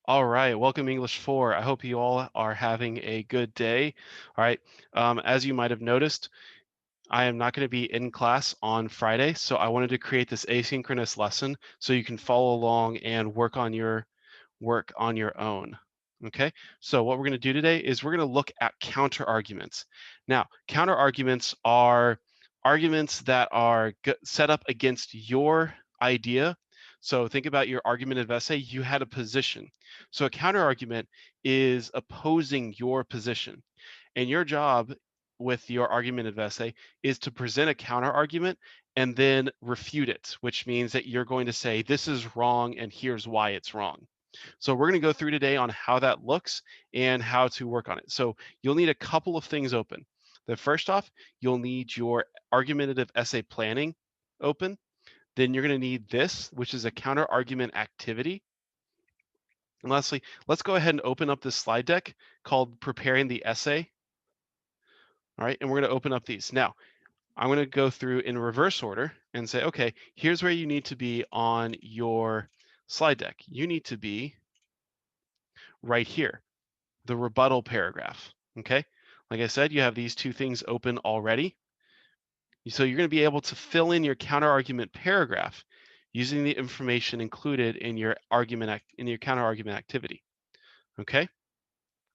All right, welcome English 4. I hope you all are having a good day. All right, as you might have noticed, I am not going to be in class on Friday, so I wanted to create this asynchronous lesson so you can follow along and work on your own. Okay, so what we're going to do today is we're going to look at counter arguments. Now, counter arguments are arguments that are set up against your idea. So think about your argumentative essay. You had a position. So a counter argument is opposing your position. And your job with your argumentative essay is to present a counter argument and then refute it, which means that you're going to say, this is wrong and here's why it's wrong. So we're going to go through today on how that looks and how to work on it. So you'll need a couple of things open. The first off, you'll need your argumentative essay planning open. Then you're going to need this, which is a counter argument activity. And lastly, let's go ahead and open up this slide deck called Preparing the Essay. All right, and we're going to open up these. Now, I'm going to go through in reverse order and say, okay, here's where you need to be on your slide deck. You need to be right here, the rebuttal paragraph, okay? Like I said, you have these two things open already. So you're going to be able to fill in your counterargument paragraph using the information included in your counterargument activity, okay?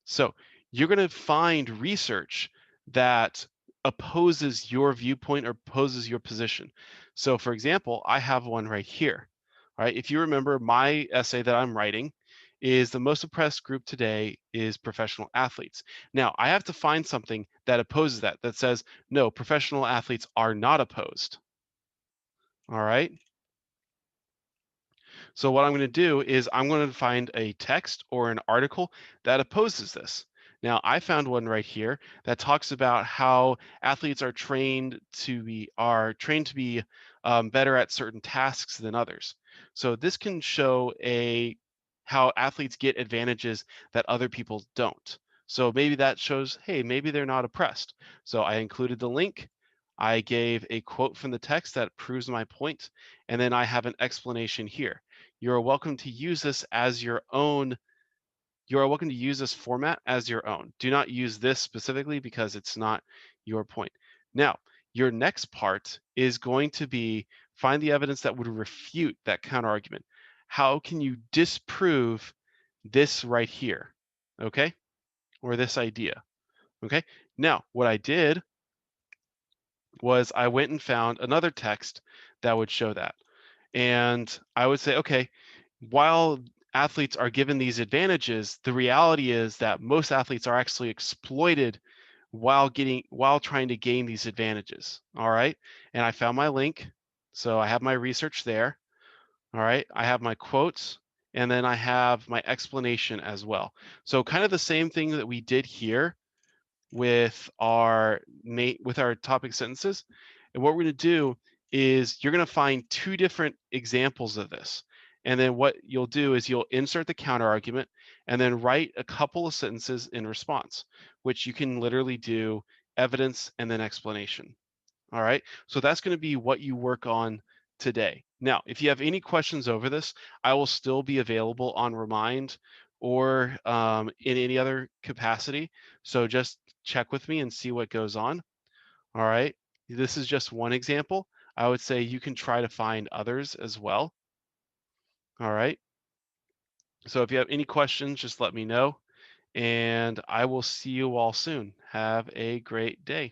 So you're going to find research that opposes your viewpoint or opposes your position. So for example, I have one right here. All right, if you remember, my essay that I'm writing is the most oppressed group today is professional athletes. Now, I have to find something that opposes that, that says, no, professional athletes are not opposed. All right. So what I'm going to do is I'm going to find a text or an article that opposes this. Now, I found one right here that talks about how athletes are trained to be better at certain tasks than others. So this can show how athletes get advantages that other people don't. So maybe that shows, hey, maybe they're not oppressed. So I included the link. I gave a quote from the text that proves my point, and then I have an explanation here. You're welcome to use this as your own. You are welcome to use this format as your own. Do not use this specifically because it's not your point. Now, your next part is going to be find the evidence that would refute that counterargument. How can you disprove this right here? Okay, or this idea. Okay, now what I did was I went and found another text that would show that. And I would say, okay, while athletes are given these advantages, the reality is that most athletes are actually exploited while trying to gain these advantages. All right. And I found my link. So I have my research there. All right. I have my quotes and then I have my explanation as well. So kind of the same thing that we did here with our topic sentences. And what we're going to do is you're going to find two different examples of this. And then what you'll do is you'll insert the counter argument and then write a couple of sentences in response, which you can literally do evidence and then explanation. All right. So that's going to be what you work on today. Now, if you have any questions over this, I will still be available on Remind or in any other capacity. So just check with me and see what goes on. All right. This is just one example. I would say you can try to find others as well. All right. So if you have any questions, just let me know and I will see you all soon. Have a great day.